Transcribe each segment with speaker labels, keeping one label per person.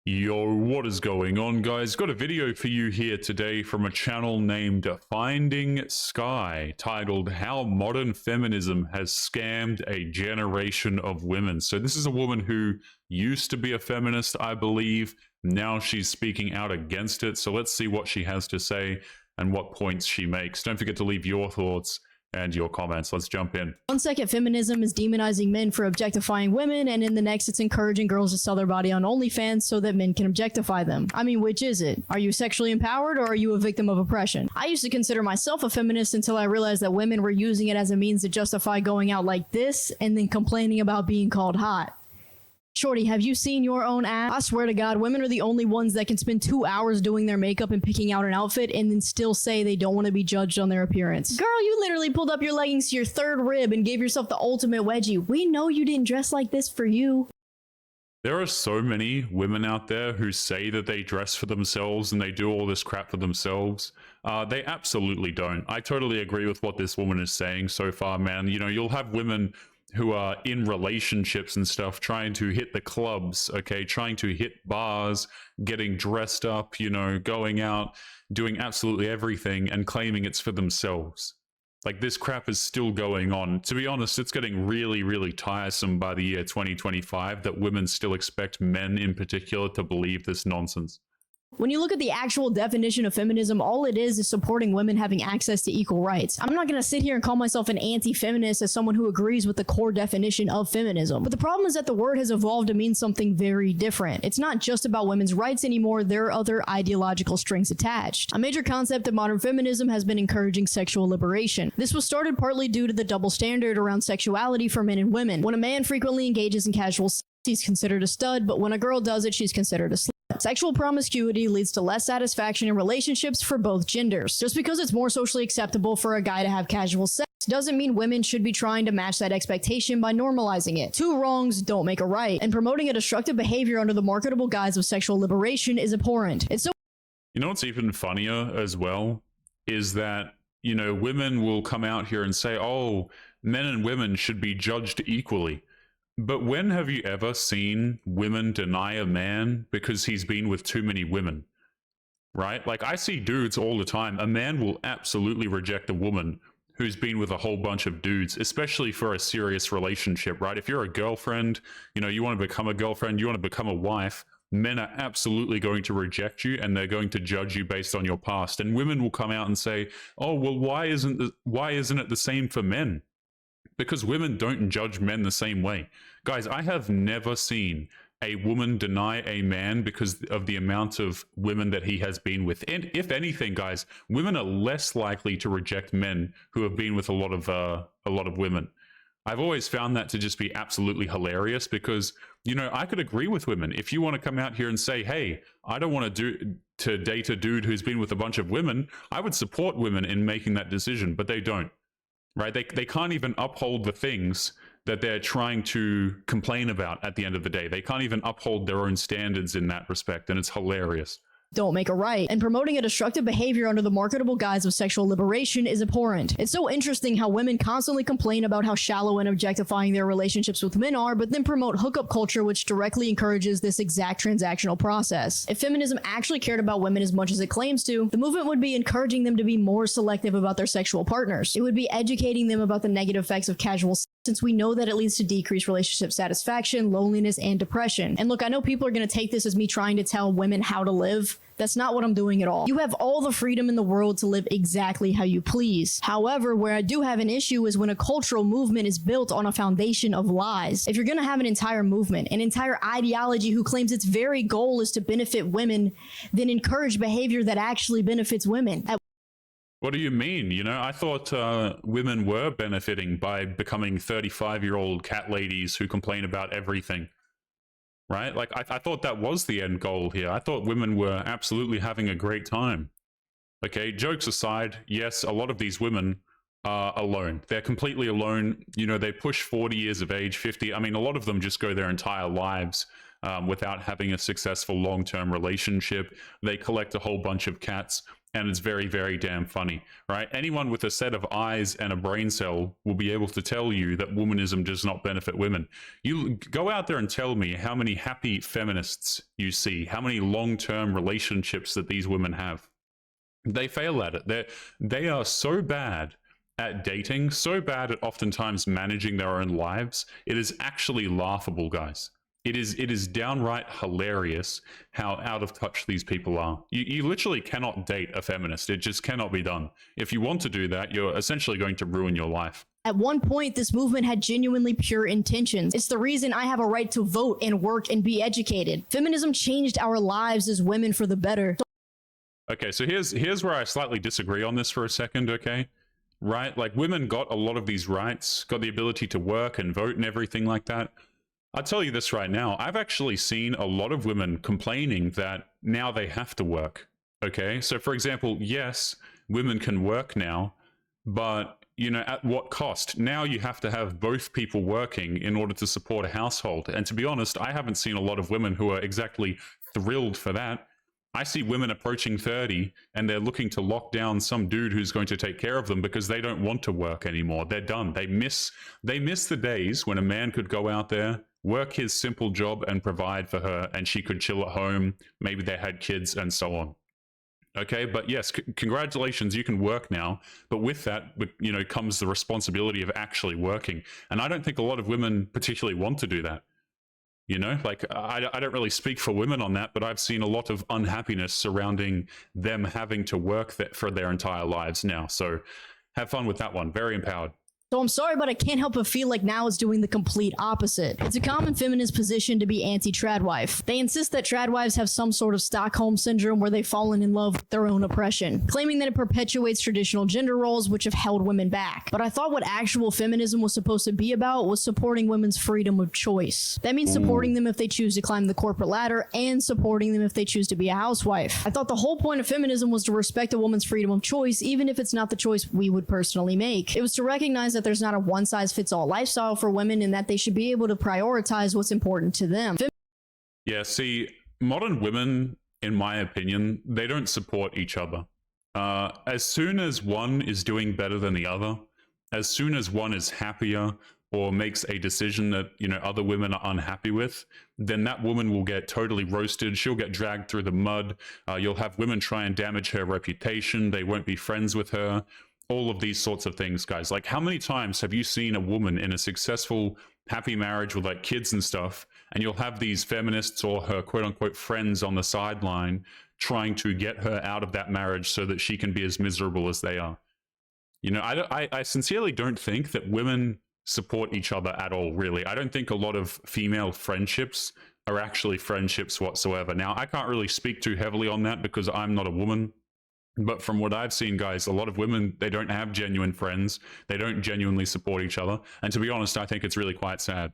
Speaker 1: Yo, what is going on, guys? Got a video for you here today from a channel named Finding Sky, titled How Modern Feminism Has Scammed a Generation of Women. So this is a woman who used to be a feminist, I believe. Now she's speaking out against it. So let's see what she has to say and what points she makes. Don't forget to leave your thoughts and your comments. Let's jump in.
Speaker 2: One second, feminism is demonizing men for objectifying women, and in the next, it's encouraging girls to sell their body on OnlyFans so that men can objectify them. I mean, which is it? Are you sexually empowered or are you a victim of oppression? I used to consider myself a feminist until I realized that women were using it as a means to justify going out like this and then complaining about being called hot. Shorty, have you seen your own ass? I swear to God, women are the only ones that can spend 2 hours doing their makeup and picking out an outfit and then still say they don't want to be judged on their appearance. Girl, you literally pulled up your leggings to your third rib and gave yourself the ultimate wedgie. We know you didn't dress like this for you.
Speaker 1: There are so many women out there who say that they dress for themselves and they do all this crap for themselves. They absolutely don't. I totally agree with what this woman is saying so far, man. You know, you'll have women who are in relationships and stuff trying to hit the clubs, okay, trying to hit bars, getting dressed up, you know, going out, doing absolutely everything and claiming it's for themselves. Like, this crap is still going on. To be honest, it's getting really, really tiresome by the year 2025 that women still expect men in particular to believe this nonsense.
Speaker 2: When you look at the actual definition of feminism, all it is supporting women having access to equal rights. I'm not going to sit here and call myself an anti-feminist as someone who agrees with the core definition of feminism. But the problem is that the word has evolved to mean something very different. It's not just about women's rights anymore. There are other ideological strings attached. A major concept of modern feminism has been encouraging sexual liberation. This was started partly due to the double standard around sexuality for men and women. When a man frequently engages in casual sex, he's considered a stud, but when a girl does it, she's considered a slut. Sexual promiscuity leads to less satisfaction in relationships for both genders. Just because it's more socially acceptable for a guy to have casual sex doesn't mean women should be trying to match that expectation by normalizing it. Two wrongs don't make a right, and promoting a destructive behavior under the marketable guise of sexual liberation is abhorrent. It's so—
Speaker 1: You know what's even funnier as well is that, you know, women will come out here and say, oh, men and women should be judged equally. But when have you ever seen women deny a man because he's been with too many women? Right? Like, I see dudes all the time. A man will absolutely reject a woman who's been with a whole bunch of dudes, especially for a serious relationship, right? If you're a girlfriend, you know, you want to become a girlfriend, you want to become a wife, men are absolutely going to reject you and they're going to judge you based on your past. And women will come out and say, oh, well, why isn't it the same for men? Because women don't judge men the same way. Guys, I have never seen a woman deny a man because of the amount of women that he has been with. And if anything, guys, women are less likely to reject men who have been with a lot of women. I've always found that to just be absolutely hilarious because, you know, I could agree with women. If you want to come out here and say, hey, I don't want to date a dude who's been with a bunch of women, I would support women in making that decision, but they don't. Right? They can't even uphold the things that they're trying to complain about at the end of the day. They can't even uphold their own standards in that respect, and it's hilarious.
Speaker 2: Don't make a right, and promoting a destructive behavior under the marketable guise of sexual liberation is abhorrent. It's so interesting how women constantly complain about how shallow and objectifying their relationships with men are, but then promote hookup culture, which directly encourages this exact transactional process. If feminism actually cared about women as much as it claims to, the movement would be encouraging them to be more selective about their sexual partners. It would be educating them about the negative effects of casual sex, since we know that it leads to decreased relationship satisfaction, loneliness, and depression. And look, I know people are going to take this as me trying to tell women how to live. That's not what I'm doing at all. You have all the freedom in the world to live exactly how you please. However, where I do have an issue is when a cultural movement is built on a foundation of lies. If you're going to have an entire movement, an entire ideology who claims its very goal is to benefit women, then encourage behavior that actually benefits women.
Speaker 1: What do you mean? You know, I thought women were benefiting by becoming 35-year-old cat ladies who complain about everything. Right? Like, I thought that was the end goal here. I thought women were absolutely having a great time. Okay, jokes aside, yes, a lot of these women are alone. They're completely alone. You know, they push 40 years of age, 50. I mean, a lot of them just go their entire lives without having a successful long-term relationship. They collect a whole bunch of cats. and it's very, very damn funny, right? Anyone with a set of eyes and a brain cell will be able to tell you that womanism does not benefit women. You go out there and tell me how many happy feminists you see, how many long-term relationships that these women have. They fail at it. They are so bad at dating, so bad at oftentimes managing their own lives. It is actually laughable, guys. It is downright hilarious how out of touch these people are. You literally cannot date a feminist. It just cannot be done. If you want to do that, you're essentially going to ruin your life.
Speaker 2: At one point, this movement had genuinely pure intentions. It's the reason I have a right to vote and work and be educated. Feminism changed our lives as women for the better.
Speaker 1: Okay, so here's where I slightly disagree on this for a second, okay? Right? Like, women got a lot of these rights, got the ability to work and vote and everything like that. I'll tell you this right now, I've actually seen a lot of women complaining that now they have to work, okay? So for example, yes, women can work now, but you know, at what cost? Now you have to have both people working in order to support a household. And to be honest, I haven't seen a lot of women who are exactly thrilled for that. I see women approaching 30 and they're looking to lock down some dude who's going to take care of them because they don't want to work anymore. They're done. They miss the days when a man could go out there, work his simple job and provide for her, and she could chill at home. Maybe they had kids and so on. Okay, but yes, congratulations, you can work now. But with that, you know, comes the responsibility of actually working. And I don't think a lot of women particularly want to do that. You know, like I don't really speak for women on that, but I've seen a lot of unhappiness surrounding them having to work for their entire lives now. So have fun with that one. Very empowered.
Speaker 2: So I'm sorry, but I can't help but feel like now is doing the complete opposite. It's a common feminist position to be anti-tradwife. They insist that tradwives have some sort of Stockholm syndrome where they've fallen in love with their own oppression, claiming that it perpetuates traditional gender roles which have held women back. But I thought what actual feminism was supposed to be about was supporting women's freedom of choice. That means supporting them if they choose to climb the corporate ladder and supporting them if they choose to be a housewife. I thought the whole point of feminism was to respect a woman's freedom of choice, even if it's not the choice we would personally make. It was to recognize that there's not a one-size-fits-all lifestyle for women and that they should be able to prioritize what's important to them.
Speaker 1: Yeah, see, modern women, in my opinion, they don't support each other. As soon as one is doing better than the other, as soon as one is happier or makes a decision that, you know, other women are unhappy with, then that woman will get totally roasted. She'll get dragged through the mud. You'll have women try and damage her reputation. They won't be friends with her. All of these sorts of things, guys. Like, how many times have you seen a woman in a successful, happy marriage with like kids and stuff, and you'll have these feminists or her quote unquote friends on the sideline trying to get her out of that marriage so that she can be as miserable as they are? You know, I sincerely don't think that women support each other at all, really. I don't think a lot of female friendships are actually friendships whatsoever. Now, I can't really speak too heavily on that because I'm not a woman. But from what I've seen, guys, a lot of women, they don't have genuine friends. They don't genuinely support each other. And to be honest, I think it's really quite sad.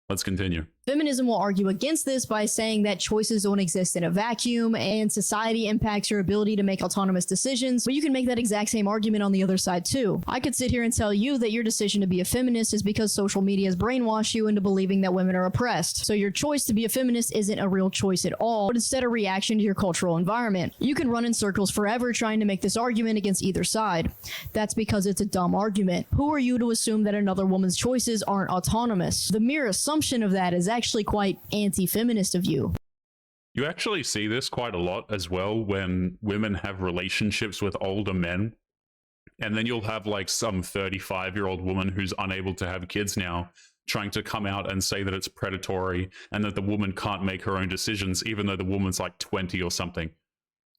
Speaker 1: Let's continue.
Speaker 2: Feminism will argue against this by saying that choices don't exist in a vacuum and society impacts your ability to make autonomous decisions, but you can make that exact same argument on the other side too. I could sit here and tell you that your decision to be a feminist is because social media has brainwashed you into believing that women are oppressed. So your choice to be a feminist isn't a real choice at all, but instead a reaction to your cultural environment. You can run in circles forever trying to make this argument against either side. That's because it's a dumb argument. Who are you to assume that another woman's choices aren't autonomous? The mere assumption of that is actually quite anti-feminist of you.
Speaker 1: You actually see this quite a lot as well when women have relationships with older men. And then you'll have like some 35-year-old woman who's unable to have kids now trying to come out and say that it's predatory and that the woman can't make her own decisions, even though the woman's like 20 or something.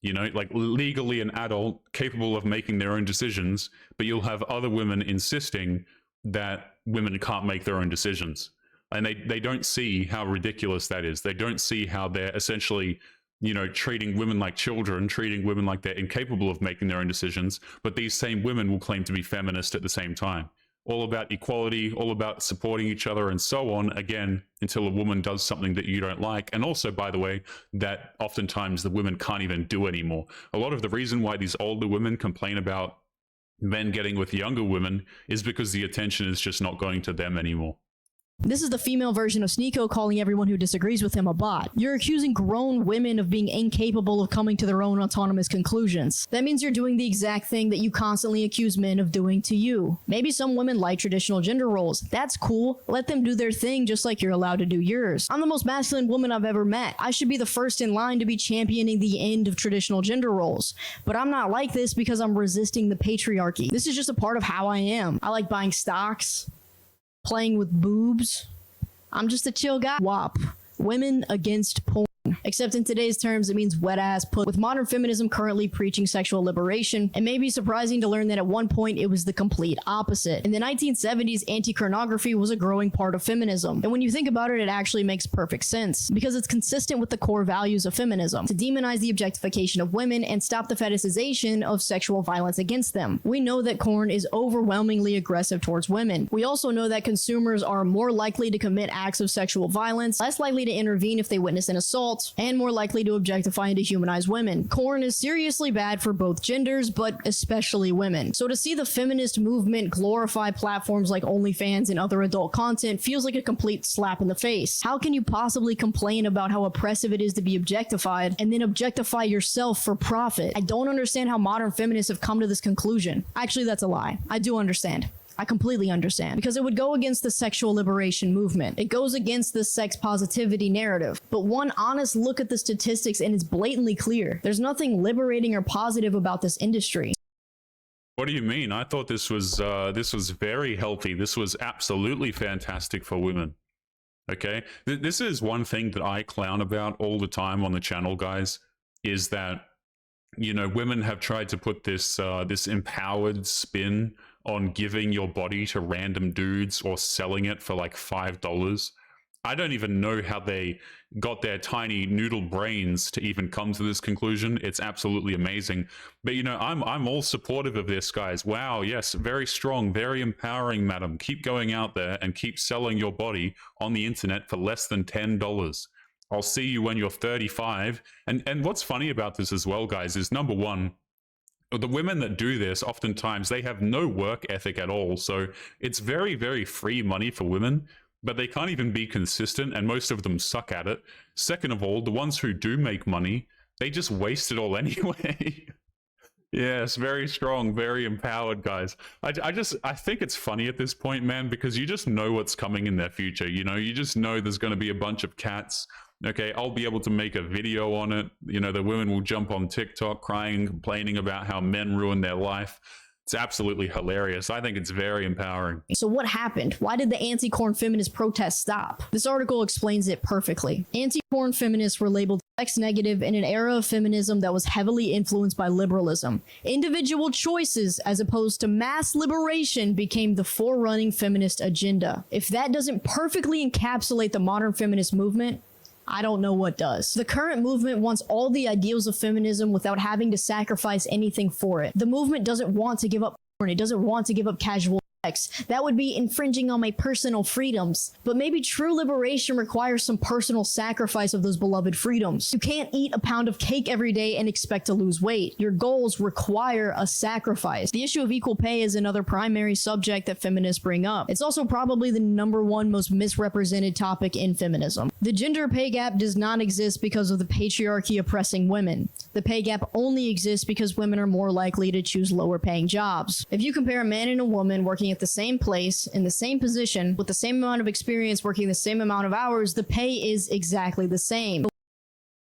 Speaker 1: You know, like legally an adult, capable of making their own decisions, but you'll have other women insisting that women can't make their own decisions. And they don't see how ridiculous that is. They don't see how they're essentially, you know, treating women like children, treating women like they're incapable of making their own decisions. But these same women will claim to be feminist at the same time. All about equality, all about supporting each other and so on, again, until a woman does something that you don't like. And also, by the way, that oftentimes the women can't even do anymore. A lot of the reason why these older women complain about men getting with younger women is because the attention is just not going to them anymore.
Speaker 2: This is the female version of Sneeko calling everyone who disagrees with him a bot. You're accusing grown women of being incapable of coming to their own autonomous conclusions. That means you're doing the exact thing that you constantly accuse men of doing to you. Maybe some women like traditional gender roles. That's cool. Let them do their thing just like you're allowed to do yours. I'm the most masculine woman I've ever met. I should be the first in line to be championing the end of traditional gender roles. But I'm not like this because I'm resisting the patriarchy. This is just a part of how I am. I like buying stocks, playing with boobs. I'm just a chill guy. WAP. Women against porn. Except in today's terms, it means wet ass put. With modern feminism currently preaching sexual liberation, it may be surprising to learn that at one point it was the complete opposite. In the 1970s, anti-pornography was a growing part of feminism. And when you think about it, it actually makes perfect sense because it's consistent with the core values of feminism to demonize the objectification of women and stop the fetishization of sexual violence against them. We know that porn is overwhelmingly aggressive towards women. We also know that consumers are more likely to commit acts of sexual violence, less likely to intervene if they witness an assault, and more likely to objectify and dehumanize women. Porn is seriously bad for both genders, but especially women. So to see the feminist movement glorify platforms like OnlyFans and other adult content feels like a complete slap in the face. How can you possibly complain about how oppressive it is to be objectified and then objectify yourself for profit? I don't understand how modern feminists have come to this conclusion. Actually, that's a lie. I do understand. I completely understand because it would go against the sexual liberation movement. It goes against the sex positivity narrative. But one honest look at the statistics and it's blatantly clear. There's nothing liberating or positive about this industry.
Speaker 1: What do you mean? I thought this was very healthy. This was absolutely fantastic for women. Okay, this is one thing that I clown about all the time on the channel, guys, is that, you know, women have tried to put this this empowered spin on giving your body to random dudes or selling it for like $5. I don't even know how they got their tiny noodle brains to even come to this conclusion. It's absolutely amazing. But you know, I'm all supportive of this, guys. Wow, yes, very strong, very empowering, madam. Keep going out there and keep selling your body on the internet for less than $10. I'll see you when you're 35. And what's funny about this as well, guys, is number one, the women that do this, oftentimes they have no work ethic at all. So it's very, very free money for women, but they can't even be consistent, and most of them suck at it. Second of all, the ones who do make money, they just waste it all anyway. Yes, very strong, very empowered, guys. I think it's funny at this point, man, because you just know what's coming in their future. You know, you just know there's going to be a bunch of cats. Okay, I'll be able to make a video on it. You know, the women will jump on TikTok crying, complaining about how men ruin their life. It's absolutely hilarious. I think it's very empowering.
Speaker 2: So what happened? Why did the anti-porn feminist protests stop? This article explains it perfectly. Anti-porn feminists were labeled sex negative in an era of feminism that was heavily influenced by liberalism. Individual choices, as opposed to mass liberation, became the forerunning feminist agenda. If that doesn't perfectly encapsulate the modern feminist movement, I don't know what does. The current movement wants all the ideals of feminism without having to sacrifice anything for it. The movement doesn't want to give up porn. It doesn't want to give up casual sex. That would be infringing on my personal freedoms. But maybe true liberation requires some personal sacrifice of those beloved freedoms. You can't eat a pound of cake every day and expect to lose weight. Your goals require a sacrifice. The issue of equal pay is another primary subject that feminists bring up. It's also probably the #1 most misrepresented topic in feminism. The gender pay gap does not exist because of the patriarchy oppressing women. The pay gap only exists because women are more likely to choose lower paying jobs. If you compare a man and a woman working at the same place, in the same position, with the same amount of experience, working the same amount of hours, the pay is exactly the same.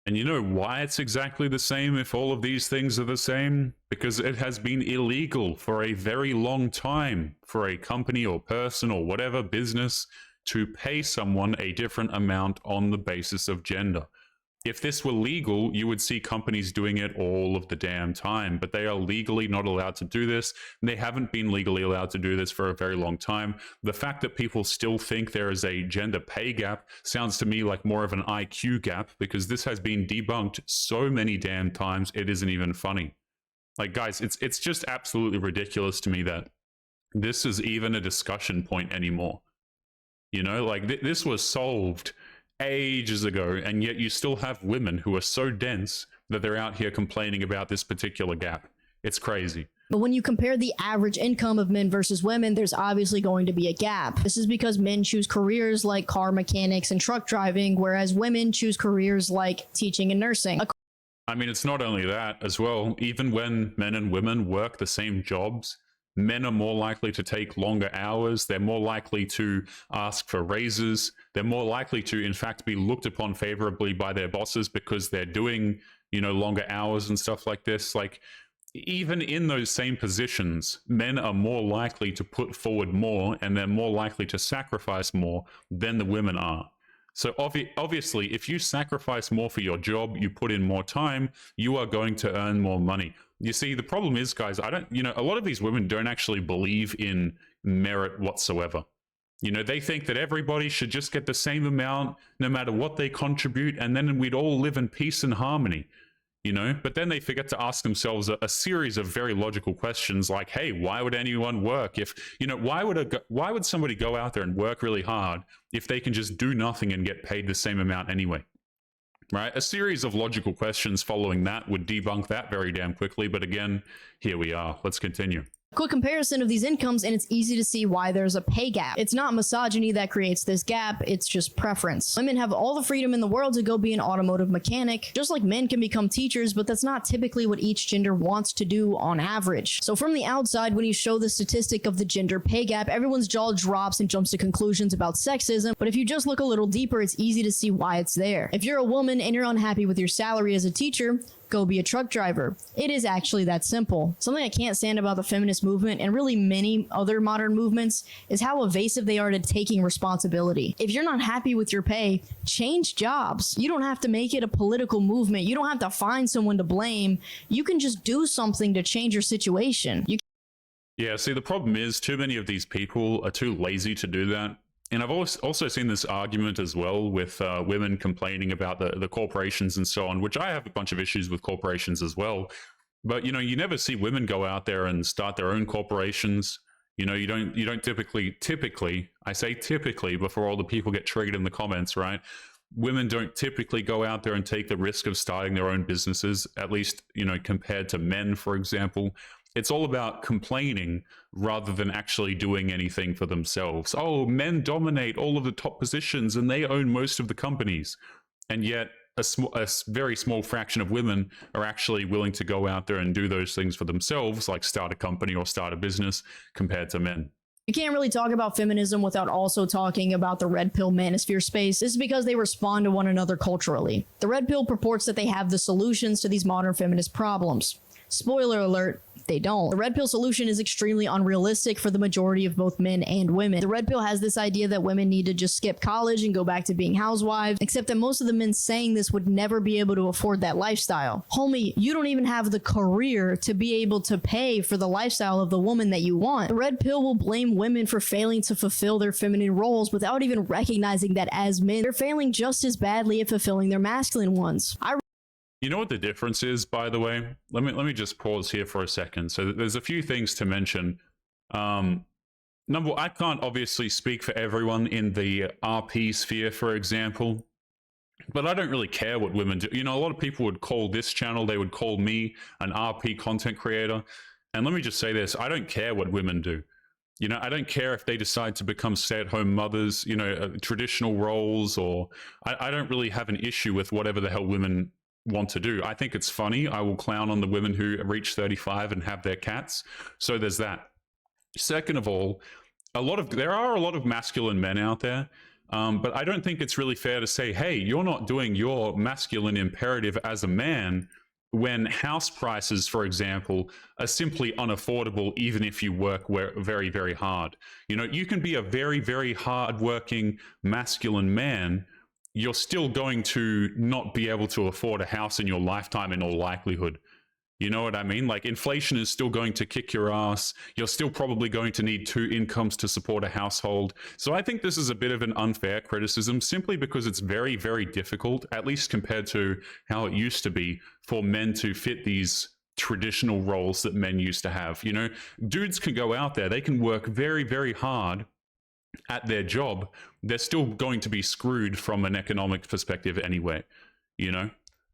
Speaker 1: And you know why it's exactly the same if all of these things are the same? Because it has been illegal for a very long time for a company or person or whatever business to pay someone a different amount on the basis of gender. If this were legal, you would see companies doing it all of the damn time, but they are legally not allowed to do this. And they haven't been legally allowed to do this for a very long time. The fact that people still think there is a gender pay gap sounds to me like more of an IQ gap, because this has been debunked so many damn times, it isn't even funny. Like, guys, it's just absolutely ridiculous to me that this is even a discussion point anymore. You know, like this was solved ages ago, and yet you still have women who are so dense that they're out here complaining about this particular gap. It's crazy.
Speaker 2: But when you compare the average income of men versus women, there's obviously going to be a gap. This is because men choose careers like car mechanics and truck driving, whereas women choose careers like teaching and nursing.
Speaker 1: I mean, it's not only that as well. Even when men and women work the same jobs, men are more likely to take longer hours. They're more likely to ask for raises. They're more likely to, in fact, be looked upon favorably by their bosses because they're doing, longer hours and stuff like this. Like, even in those same positions, men are more likely to put forward more and they're more likely to sacrifice more than the women are. So obviously, if you sacrifice more for your job, you put in more time, you are going to earn more money. You see, the problem is, guys, a lot of these women don't actually believe in merit whatsoever. They think that everybody should just get the same amount no matter what they contribute, and then we'd all live in peace and harmony. But then they forget to ask themselves a series of very logical questions like, hey, why would anyone work if, why would somebody go out there and work really hard if they can just do nothing and get paid the same amount anyway? Right? A series of logical questions following that would debunk that very damn quickly. But again, here we are. Let's continue.
Speaker 2: Quick comparison of these incomes, and it's easy to see why there's a pay gap. It's not misogyny that creates this gap, it's just preference. Women have all the freedom in the world to go be an automotive mechanic, just like men can become teachers, but that's not typically what each gender wants to do on average. So from the outside, when you show the statistic of the gender pay gap, everyone's jaw drops and jumps to conclusions about sexism, but if you just look a little deeper, it's easy to see why it's there. If you're a woman and you're unhappy with your salary as a teacher, go be a truck driver. It is actually that simple. Something I can't stand about the feminist movement and really many other modern movements is how evasive they are to taking responsibility. If you're not happy with your pay, change jobs. You don't have to make it a political movement. You don't have to find someone to blame. You can just do something to change your situation.
Speaker 1: Yeah, see, the problem is too many of these people are too lazy to do that. And I've also seen this argument as well with women complaining about the corporations and so on, which I have a bunch of issues with corporations as well. But, you never see women go out there and start their own corporations. You don't typically, I say typically before all the people get triggered in the comments, right? Women don't typically go out there and take the risk of starting their own businesses, at least, compared to men, for example. It's all about complaining rather than actually doing anything for themselves. Oh, men dominate all of the top positions and they own most of the companies. And yet a very small fraction of women are actually willing to go out there and do those things for themselves, like start a company or start a business, compared to men.
Speaker 2: You can't really talk about feminism without also talking about the red pill manosphere space. This is because they respond to one another culturally. The red pill purports that they have the solutions to these modern feminist problems. Spoiler alert, they don't. The red pill solution is extremely unrealistic for the majority of both men and women. The red pill has this idea that women need to just skip college and go back to being housewives, except that most of the men saying this would never be able to afford that lifestyle. Homie, you don't even have the career to be able to pay for the lifestyle of the woman that you want. The red pill will blame women for failing to fulfill their feminine roles without even recognizing that as men, they're failing just as badly at fulfilling their masculine ones.
Speaker 1: You know what the difference is, by the way? Let me just pause here for a second. So there's a few things to mention. Number one, I can't obviously speak for everyone in the RP sphere, for example, but I don't really care what women do. A lot of people would call this channel, they would call me an RP content creator. And let me just say this, I don't care what women do. I don't care if they decide to become stay-at-home mothers, traditional roles, or I don't really have an issue with whatever the hell women want to do. I think it's funny. I will clown on the women who reach 35 and have their cats. So there's that. Second of all, there are a lot of masculine men out there, but I don't think it's really fair to say, hey, you're not doing your masculine imperative as a man when house prices, for example, are simply unaffordable even if you work very, very hard. You can be a very, very hard-working masculine man, you're still going to not be able to afford a house in your lifetime in all likelihood. You know what I mean? Like, inflation is still going to kick your ass. You're still probably going to need 2 incomes to support a household. So I think this is a bit of an unfair criticism simply because it's very, very difficult, at least compared to how it used to be, for men to fit these traditional roles that men used to have. Dudes can go out there, they can work very, very hard at their job, they're still going to be screwed from an economic perspective anyway,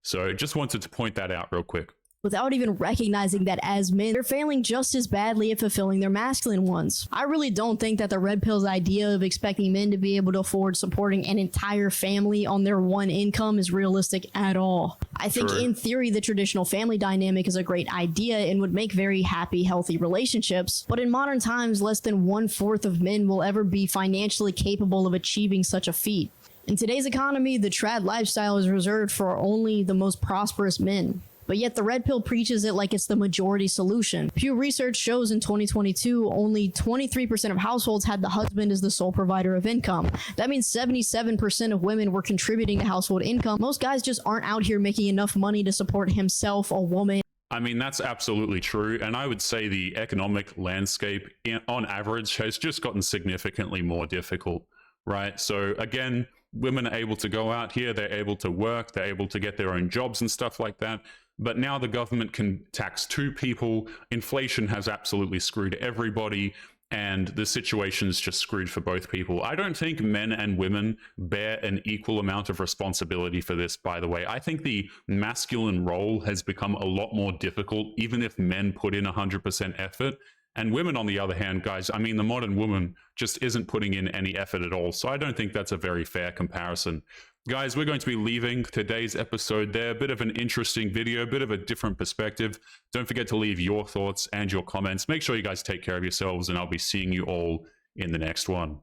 Speaker 1: So just wanted to point that out real quick.
Speaker 2: without even recognizing that as men, they're failing just as badly at fulfilling their masculine ones. I really don't think that the red pill's idea of expecting men to be able to afford supporting an entire family on their one income is realistic at all. I think in theory, the traditional family dynamic is a great idea and would make very happy, healthy relationships. But in modern times, less than 1/4 of men will ever be financially capable of achieving such a feat. In today's economy, the trad lifestyle is reserved for only the most prosperous men. But yet the red pill preaches it like it's the majority solution. Pew Research shows in 2022, only 23% of households had the husband as the sole provider of income. That means 77% of women were contributing to household income. Most guys just aren't out here making enough money to support himself, a woman.
Speaker 1: I mean, that's absolutely true. And I would say the economic landscape on average has just gotten significantly more difficult, right? So again, women are able to go out here, they're able to work, they're able to get their own jobs and stuff like that. But now the government can tax two people. Inflation has absolutely screwed everybody, and the situation's just screwed for both people. I don't think men and women bear an equal amount of responsibility for this, by the way. I think the masculine role has become a lot more difficult, even if men put in 100% effort. And women, on the other hand, guys, I mean, the modern woman just isn't putting in any effort at all. So I don't think that's a very fair comparison. Guys, we're going to be leaving today's episode there. A bit of an interesting video, a bit of a different perspective. Don't forget to leave your thoughts and your comments. Make sure you guys take care of yourselves, and I'll be seeing you all in the next one.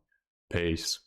Speaker 1: Peace.